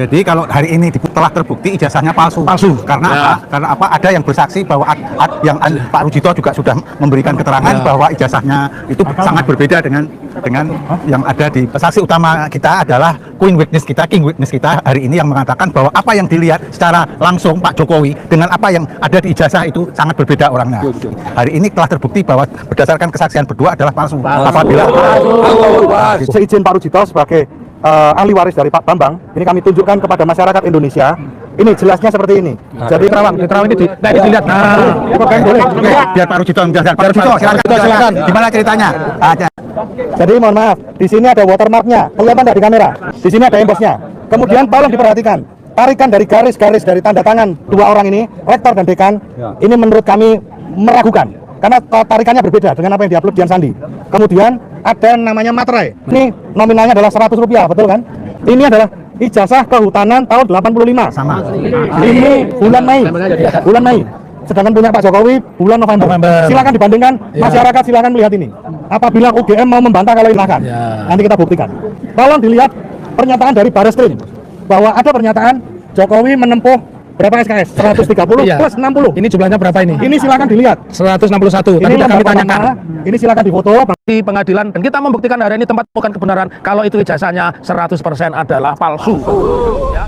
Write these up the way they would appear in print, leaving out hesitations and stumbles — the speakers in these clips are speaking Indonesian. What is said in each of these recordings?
Jadi kalau hari ini telah terbukti ijazahnya palsu. Palsu. Karena Ya. apa? Karena apa? Ada yang bersaksi bahwa Pak Rujito juga sudah memberikan keterangan bahwa ijazahnya itu sangat berbeda dengan yang ada di saksi utama kita adalah Queen Witness kita, King Witness kita hari ini yang mengatakan bahwa apa yang dilihat secara langsung Pak Jokowi dengan apa yang ada di ijazah itu sangat berbeda orangnya. Hari ini telah terbukti bahwa berdasarkan kesaksian berdua adalah palsu. Apabila seizin Pak Rujito sebagai ahli waris dari Pak Bambang, ini kami tunjukkan kepada masyarakat Indonesia. Ini jelasnya seperti ini. Jadi terawang ini dilihat. biar Pak Rujito menjelaskan. Pak Rujito, silakan. Gimana ceritanya? Jadi mohon maaf, di sini ada watermarknya, kelihatan tidak di kamera? Di sini ada embosnya. Kemudian tolong diperhatikan, tarikan dari garis-garis dari tanda tangan dua orang ini, rektor dan dekan, ini menurut kami meragukan. Karena tarikannya berbeda dengan apa yang diupload Dian Sandi. Kemudian ada namanya materai. Ini nominalnya adalah Rp100, betul kan? Ini adalah ijazah kehutanan tahun 85. Sama. Ini bulan Mei. Sedangkan punya Pak Jokowi bulan November. Silakan dibandingkan, masyarakat silakan melihat ini. Apabila UGM mau membantah kalau silahkan. Nanti kita buktikan. Tolong dilihat pernyataan dari Barreskrim bahwa ada pernyataan Jokowi menempuh berapa SKS? 130 plus 60. Ini jumlahnya berapa ini? Ini silakan dilihat. 161. Tadi Ini kami tanyakan ini silakan difoto di pengadilan dan kita membuktikan hari ini tempat bukan kebenaran kalau itu ijazahnya 100% adalah palsu. Ya,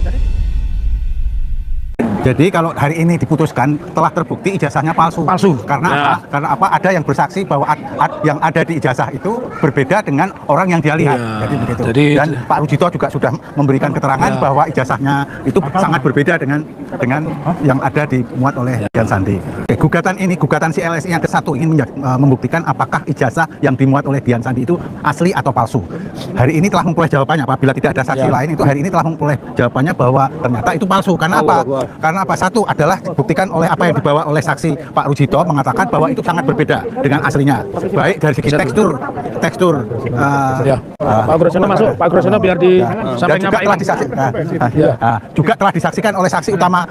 Jadi kalau hari ini diputuskan telah terbukti ijazahnya palsu. Karena apa? Karena apa? Ada yang bersaksi bahwa yang ada di ijazah itu berbeda dengan orang yang dia lihat. Jadi begitu. Dan Pak Rujito juga sudah memberikan keterangan bahwa ijazahnya itu sangat berbeda dengan yang ada dimuat oleh Dian Sandi. Gugatan si LSI yang ke-1 ingin membuktikan apakah ijazah yang dimuat oleh Dian Sandi itu asli atau palsu. Hari ini telah memperoleh jawabannya. Apabila tidak ada saksi lain, itu hari ini telah memperoleh jawabannya bahwa ternyata itu palsu. Karena apa? Karena apa? Satu adalah dibuktikan oleh apa yang dibawa oleh saksi Pak Rujito mengatakan bahwa itu sangat berbeda dengan aslinya. Baik dari segi tekstur. Pak Groseno masuk. Pak Groseno biar disampaikan juga telah disaksikan. Juga telah disaksikan oleh saksi utama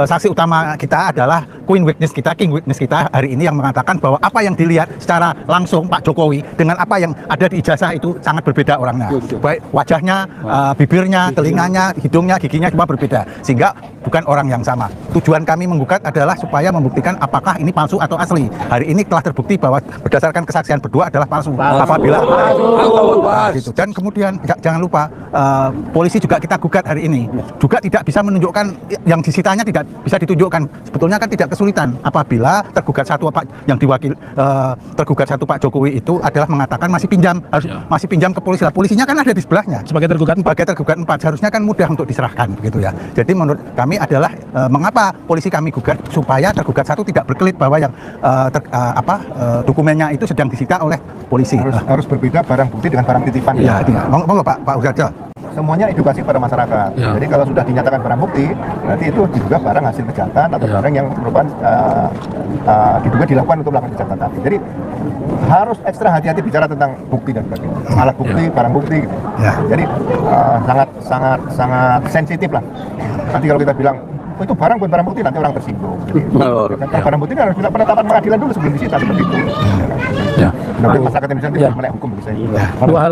saksi utama kita adalah Queen Witness kita, King Witness kita hari ini yang mengatakan bahwa apa yang dilihat secara langsung Pak Jokowi dengan apa yang ada di ijazah itu sangat berbeda orangnya. Baik wajahnya, bibirnya, telinganya, hidungnya, giginya semua berbeda. Sehingga bukan orang yang sama. Tujuan kami menggugat adalah supaya membuktikan apakah ini palsu atau asli. Hari ini telah terbukti bahwa berdasarkan kesaksian berdua adalah palsu. Apabila gitu. Dan kemudian jangan lupa polisi juga kita gugat hari ini juga tidak bisa menunjukkan yang disitanya, tidak bisa ditunjukkan. Sebetulnya kan tidak kesulitan apabila tergugat satu Pak Jokowi itu adalah mengatakan masih pinjam ke polisi. Polisinya kan ada di sebelahnya. Sebagai tergugat 4 seharusnya kan mudah untuk diserahkan begitu ya. Jadi menurut kami adalah mengapa polisi kami gugat supaya tergugat satu tidak berkelit bahwa yang dokumennya itu sedang disita oleh polisi. Harus berbeda barang bukti dengan barang titipan. Ya, monggo Pak Ugarjo. Semuanya edukasi pada masyarakat. Jadi kalau sudah dinyatakan barang bukti, berarti itu diduga barang hasil kejahatan atau barang yang merupakan diduga dilakukan untuk melakukan kejahatan tadi. Jadi harus ekstra hati-hati bicara tentang bukti dan sebagainya. Alat bukti, barang bukti. Gitu. Jadi sangat sensitif lah. Nanti kalau kita bilang oh, itu barang bukan barang bukti, nanti orang tersinggung. Jadi barang bukti harus dilakukan penetapan pengadilan dulu sebelum disita seperti itu. Nanti masyarakat Indonesia tidak melek hukum bagi saya.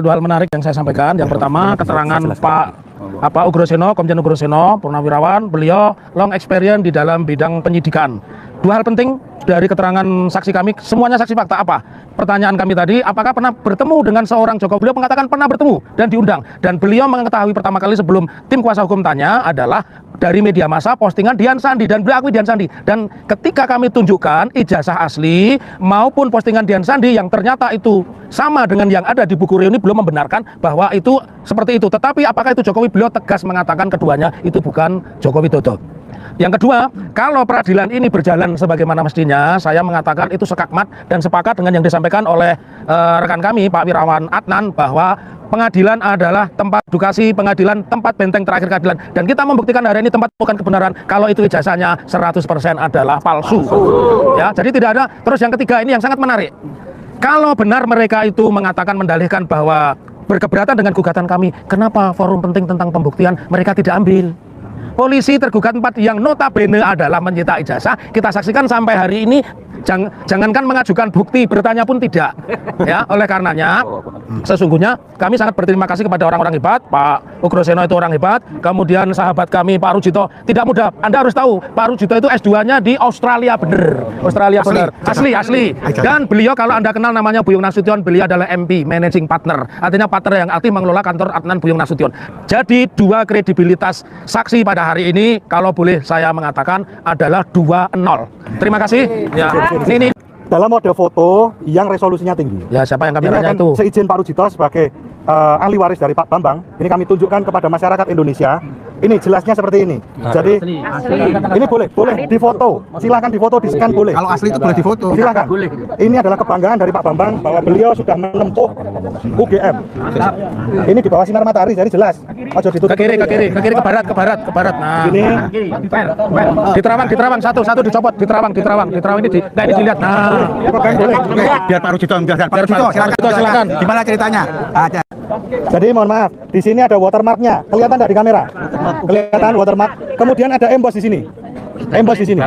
Dua hal menarik yang saya sampaikan. Yang pertama keterangan Pak Ugroseno, Komjen Ugroseno, Purnawirawan, beliau long experience di dalam bidang penyidikan. Dua hal penting dari keterangan saksi kami, semuanya saksi fakta apa? Pertanyaan kami tadi, apakah pernah bertemu dengan seorang Jokowi? Beliau mengatakan pernah bertemu dan diundang. Dan beliau mengetahui pertama kali sebelum tim kuasa hukum tanya adalah dari media massa postingan Dian Sandi dan beliau akui Dian Sandi. Dan ketika kami tunjukkan ijazah asli maupun postingan Dian Sandi yang ternyata itu sama dengan yang ada di buku reuni, belum membenarkan bahwa itu seperti itu. Tetapi apakah itu Jokowi? Beliau tegas mengatakan keduanya itu bukan Joko Widodo. Yang kedua, kalau peradilan ini berjalan sebagaimana mestinya, saya mengatakan itu sekakmat dan sepakat dengan yang disampaikan oleh rekan kami, Pak Wirawan Adnan, bahwa pengadilan adalah tempat edukasi, pengadilan tempat benteng terakhir keadilan. Dan kita membuktikan hari ini tempat bukan kebenaran kalau itu ijazahnya 100% adalah palsu. Ya, jadi tidak ada. Terus yang ketiga ini yang sangat menarik. Kalau benar mereka itu mengatakan mendalihkan bahwa berkeberatan dengan gugatan kami, kenapa forum penting tentang pembuktian mereka tidak ambil? Polisi tergugat 4 yang notabene adalah menyita ijazah, kita saksikan sampai hari ini Jangankan mengajukan bukti, bertanya pun tidak. Ya, oleh karenanya sesungguhnya kami sangat berterima kasih kepada orang-orang hebat. Pak Ugroseno itu orang hebat. Kemudian sahabat kami Pak Rujito, tidak mudah. Anda harus tahu, Pak Rujito itu S2-nya di Australia bener. Australia bener. Asli. Dan beliau, kalau Anda kenal namanya Buyung Nasution, beliau adalah MP, Managing Partner. Artinya partner yang aktif mengelola kantor Adnan Buyung Nasution. Jadi dua kredibilitas saksi pada hari ini, kalau boleh saya mengatakan, adalah 2-0. Terima kasih. Ya, ini dalam mode foto yang resolusinya tinggi. ya, siapa yang Ini kameranya akan itu? seizin Pak Rujito sebagai ahli waris dari Pak Bambang. Ini kami tunjukkan kepada masyarakat Indonesia. Ini jelasnya seperti ini. Jadi ini boleh difoto. Silakan difoto, di scan boleh. Kalau asli itu boleh difoto. Silakan. Ini adalah kebanggaan dari Pak Bambang bahwa beliau sudah menempuh UGM. Ini di bawah sinar matahari, jadi jelas. Ojo ditutup. Ke kiri, ke barat. Nah, Ini di Terawang satu dicopot, di Terawang ini ini dilihat. Nah, Biar Pak Rujito menjelaskan. Pak Biar Rujito, Pak Rujito, silakan. Gimana ceritanya? Ada. jadi mohon maaf, di sini ada watermarknya. Kelihatan tidak di kamera? Kelihatan watermark. Kemudian ada emboss di sini. Emboss di sini.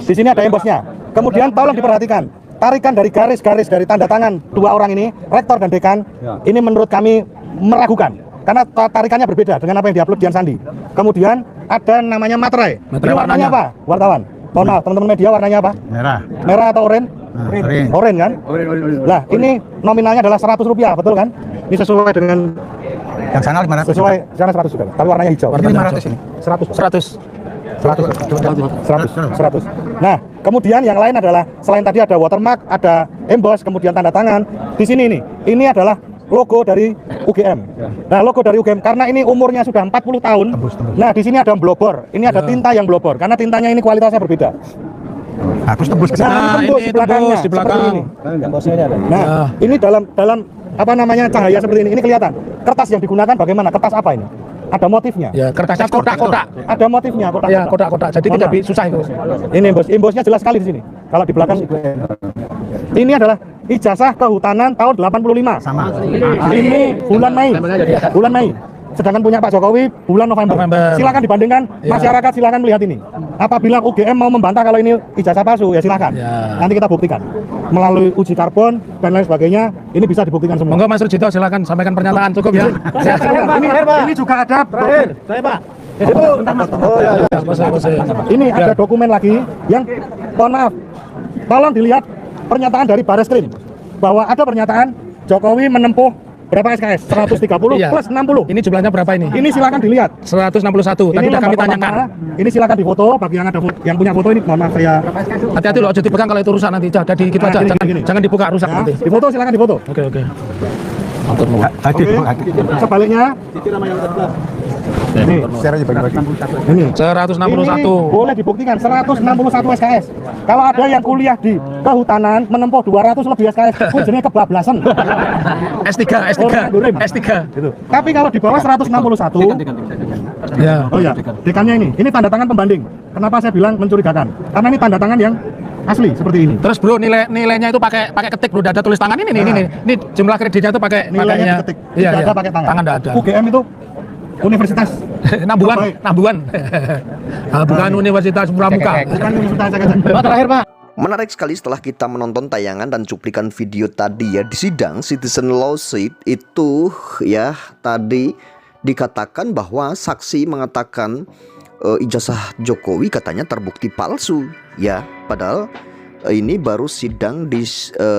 Di sini ada embossnya. Kemudian tolong diperhatikan. Tarikan dari garis-garis dari tanda tangan dua orang ini, rektor dan dekan. Ini menurut kami meragukan. Karena tarikannya berbeda dengan apa yang diupload Dian Sandi. Kemudian ada namanya materai. Ini warnanya apa? Wartawan. Mohon maaf, teman-teman media, warnanya apa? Merah. Merah atau oranye? Orange. Oranye kan? Lah, ini nominalnya adalah Rp100, betul kan? Ini sesuai dengan Yang sana 500. sesuai sana 100 juga. Tapi warnanya hijau. Ini 500 ini. 100. Nah, kemudian yang lain adalah selain tadi ada watermark, ada emboss, kemudian tanda tangan. Di sini ini adalah logo dari UGM. Nah, logo dari UGM karena ini umurnya sudah 40 tahun. Nah, di sini ada blobor. Ini ada tinta yang blobor karena tintanya ini kualitasnya berbeda. Nah, terus tembus ke sana. Nah, Nah, tembus ini di belakangnya tembus di belakang. seperti ini. Nah, ini dalam apa namanya cahaya seperti ini. Ini kelihatan. Kertas yang digunakan bagaimana? Kertas apa ini? Ada motifnya. ya, kertasnya kotak-kotak. Ada motifnya kotak-kotak. Ya, kotak-kotak. Jadi Mohon tidak maaf. susah itu. Ini imbosnya jelas sekali di sini. Kalau di belakang ini adalah ijazah kehutanan tahun 85. Sama. Ini bulan Mei. Sedangkan punya Pak Jokowi bulan November. Silakan dibandingkan, masyarakat silakan melihat ini. Apabila UGM mau membantah kalau ini ijazah palsu, ya silakan. Ya. Nanti kita buktikan melalui uji karbon dan lain sebagainya. Ini bisa dibuktikan semua. Monggo Mas Rujito, silakan sampaikan pernyataan, cukup ya. Ini juga ada. Ini ada dokumen lagi yang mohon maaf. Tolong dilihat pernyataan dari Bareskrim bahwa ada pernyataan Jokowi menempuh berapa SKS? 130 Iya. plus 60. Ini jumlahnya berapa ini? Ini silakan dilihat. 161. Tadi Ini sudah kami lembar tanyakan. pertama. Ini silakan difoto bagi yang ada yang punya foto ini mohon maaf saya. Hati-hati loh, jadi dipegang kalau itu rusak nanti. Jadi gitu aja. Jangan dibuka, rusak Ya, nanti. difoto silakan difoto. Oke. Hadir, Oke. hadir. Sebaliknya. Ini Share aja bagi-bagi. ini. 161. Ini boleh dibuktikan 161 SKS. Kalau ada yang kuliah di kehutanan menempuh 200 lebih SKS, itu jenis kebablasan. S3. Gitu. Tapi kalau di bawah 161, Ya. oh ya, dekannya ini tanda tangan pembanding. Kenapa saya bilang mencurigakan? Karena ini tanda tangan yang asli seperti ini. Terus bro, nilainya itu pakai ketik bro, tidak ada tulis tangan ini. Ini jumlah kreditnya itu pakai Nilainya pakainya. diketik, Iya, tidak iya. ada pakai tangan. Tangan tidak ada. UGM itu universitas. Nambuan. Bukan Universitas Pramuka. Bukan universitas terakhir Pak. Menarik sekali setelah kita menonton tayangan dan cuplikan video tadi ya di sidang Citizen Lawsuit itu ya tadi dikatakan bahwa saksi mengatakan ijazah Jokowi katanya terbukti palsu ya, padahal ini baru sidang di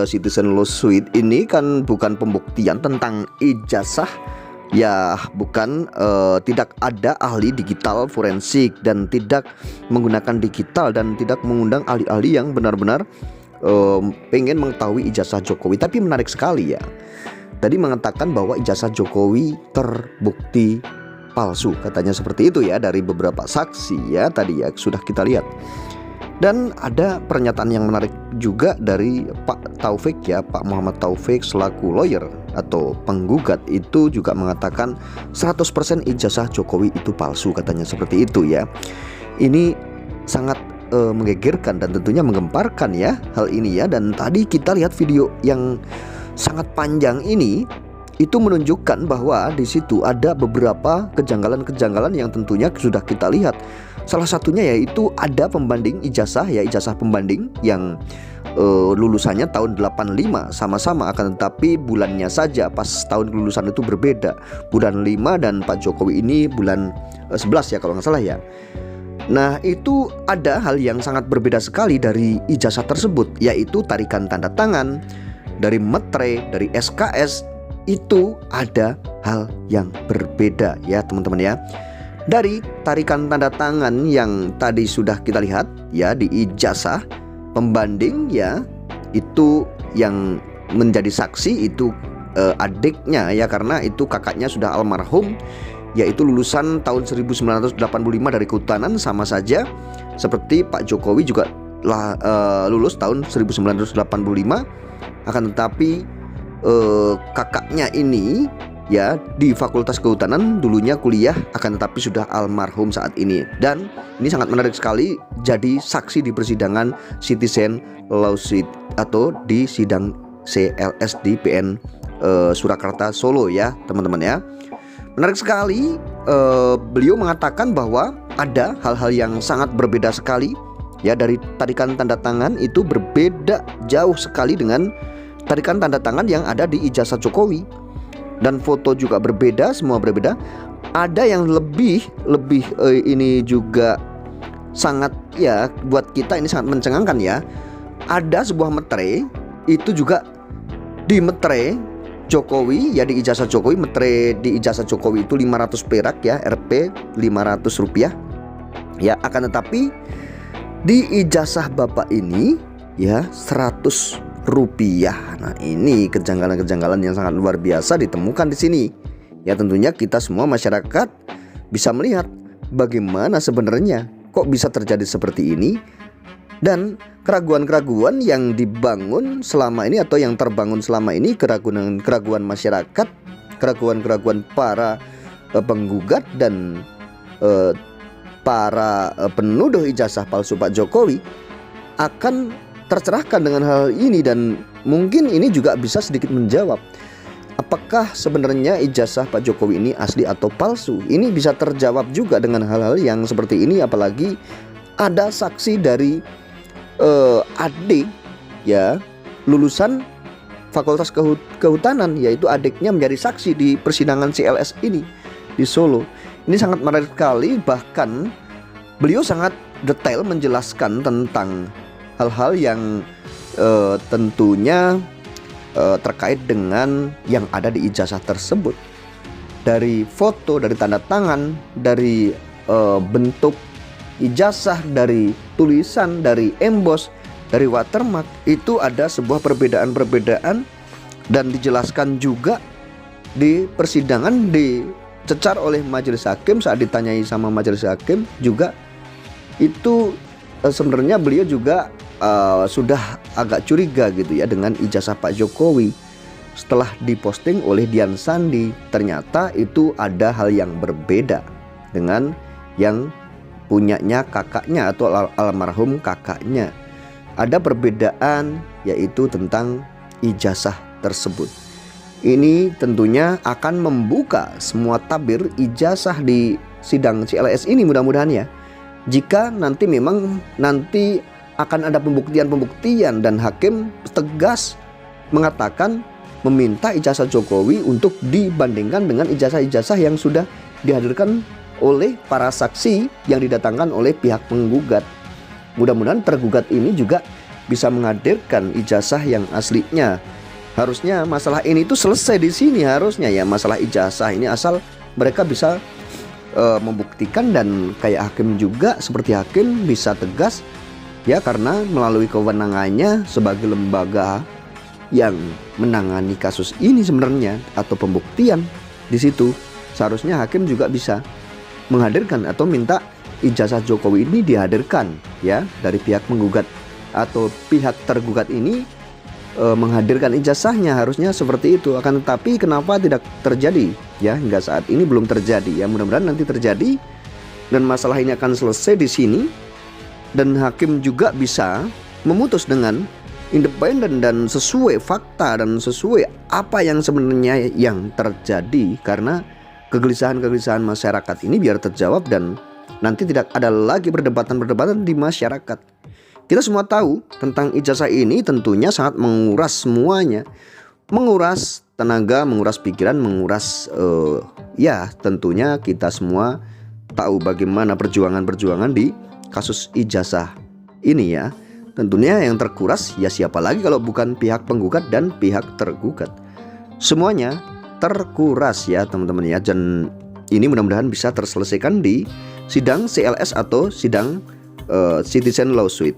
Citizen Lawsuit. Ini kan bukan pembuktian tentang ijazah ya, bukan tidak ada ahli digital forensik dan tidak menggunakan digital dan tidak mengundang ahli-ahli yang benar-benar pengen mengetahui ijazah Jokowi. Tapi menarik sekali ya, tadi mengatakan bahwa ijazah Jokowi terbukti palsu, katanya seperti itu ya dari beberapa saksi ya tadi ya sudah kita lihat. Dan ada pernyataan yang menarik juga dari Pak Taufik ya, Pak Muhammad Taufik selaku lawyer atau penggugat itu juga mengatakan 100% ijazah Jokowi itu palsu, katanya seperti itu ya. Ini sangat menggegerkan dan tentunya menggemparkan ya hal ini ya. Dan tadi kita lihat video yang sangat panjang ini itu menunjukkan bahwa di situ ada beberapa kejanggalan-kejanggalan yang tentunya sudah kita lihat. Salah satunya yaitu ada pembanding ijazah, ya ijazah pembanding yang lulusannya tahun 85 sama-sama, akan tetapi bulannya saja pas tahun kelulusan itu berbeda. Bulan 5 dan Pak Jokowi ini bulan 11 ya kalau nggak salah ya. Nah, itu ada hal yang sangat berbeda sekali dari ijazah tersebut, yaitu tarikan tanda tangan, dari metre, dari SKS, itu ada hal yang berbeda ya teman-teman ya. Dari tarikan tanda tangan yang tadi sudah kita lihat ya di ijazah pembanding ya, itu yang menjadi saksi itu adiknya ya, karena itu kakaknya sudah almarhum, yaitu lulusan tahun 1985 dari Kehutanan, sama saja seperti Pak Jokowi juga lulus tahun 1985, akan tetapi kakaknya ini ya di Fakultas Kehutanan dulunya kuliah, akan tetapi sudah almarhum saat ini. Dan ini sangat menarik sekali jadi saksi di persidangan citizen lawsuit atau di sidang CLS di PN Surakarta Solo ya teman-teman ya. Menarik sekali, beliau mengatakan bahwa ada hal-hal yang sangat berbeda sekali ya, dari tarikan tanda tangan itu berbeda jauh sekali dengan tarikan tanda tangan yang ada di ijazah Jokowi, dan foto juga berbeda, semua berbeda. Ada yang lebih ini juga sangat ya, buat kita ini sangat mencengangkan ya. Ada sebuah metre itu juga di metre Jokowi ya, di ijazah Jokowi, metre di ijazah Jokowi itu 500 perak ya, Rp 500 rupiah ya, akan tetapi di ijazah Bapak ini ya 100 rupiah. Nah, ini kejanggalan-kejanggalan yang sangat luar biasa ditemukan di sini. Ya tentunya kita semua masyarakat bisa melihat bagaimana sebenarnya kok bisa terjadi seperti ini, dan keraguan-keraguan yang dibangun selama ini atau yang terbangun selama ini, keraguan masyarakat, keraguan para penggugat dan para penuduh ijazah palsu Pak Jokowi akan tercerahkan dengan hal ini. Dan mungkin ini juga bisa sedikit menjawab apakah sebenarnya ijazah Pak Jokowi ini asli atau palsu. Ini bisa terjawab juga dengan hal-hal yang seperti ini, apalagi ada saksi dari adik ya lulusan Fakultas Kehutanan, yaitu adiknya menjadi saksi di persidangan CLS ini di Solo. Ini sangat menarik sekali, bahkan beliau sangat detail menjelaskan tentang hal-hal yang tentunya terkait dengan yang ada di ijazah tersebut. Dari foto, dari tanda tangan, dari bentuk ijazah, dari tulisan, dari emboss, dari watermark, itu ada sebuah perbedaan-perbedaan, dan dijelaskan juga di persidangan, dicecar oleh majelis hakim. Saat ditanyai sama majelis hakim juga itu sebenarnya beliau juga sudah agak curiga gitu ya dengan ijazah Pak Jokowi. Setelah diposting oleh Dian Sandi, ternyata itu ada hal yang berbeda dengan yang punyanya kakaknya atau almarhum kakaknya. Ada perbedaan, yaitu tentang ijazah tersebut. Ini tentunya akan membuka semua tabir ijazah di sidang CLS ini, mudah-mudahan ya. Jika nanti memang akan ada pembuktian dan hakim tegas mengatakan meminta ijazah Jokowi untuk dibandingkan dengan ijazah-ijazah yang sudah dihadirkan oleh para saksi yang didatangkan oleh pihak penggugat. Mudah-mudahan tergugat ini juga bisa menghadirkan ijazah yang aslinya. Harusnya masalah ini tuh selesai di sini harusnya ya, masalah ijazah ini, asal mereka bisa membuktikan, dan kayak hakim juga, seperti hakim bisa tegas ya, karena melalui kewenangannya sebagai lembaga yang menangani kasus ini sebenarnya atau pembuktian di situ, seharusnya hakim juga bisa menghadirkan atau minta ijazah Jokowi ini dihadirkan ya, dari pihak penggugat atau pihak tergugat ini menghadirkan ijazahnya, harusnya seperti itu. Akan tetapi kenapa tidak terjadi ya, hingga saat ini belum terjadi ya. Mudah-mudahan nanti terjadi dan masalah ini akan selesai di sini, dan hakim juga bisa memutus dengan independen dan sesuai fakta dan sesuai apa yang sebenarnya yang terjadi, karena kegelisahan-kegelisahan masyarakat ini biar terjawab dan nanti tidak ada lagi perdebatan-perdebatan di masyarakat. Kita semua tahu tentang ijazah ini tentunya sangat menguras semuanya, menguras tenaga, menguras pikiran, menguras ya tentunya kita semua tahu bagaimana perjuangan-perjuangan di kasus ijazah ini ya. Tentunya yang terkuras ya siapa lagi kalau bukan pihak penggugat dan pihak tergugat. Semuanya terkuras ya teman-teman ya, dan ini mudah-mudahan bisa terselesaikan di sidang CLS atau sidang citizen lawsuit.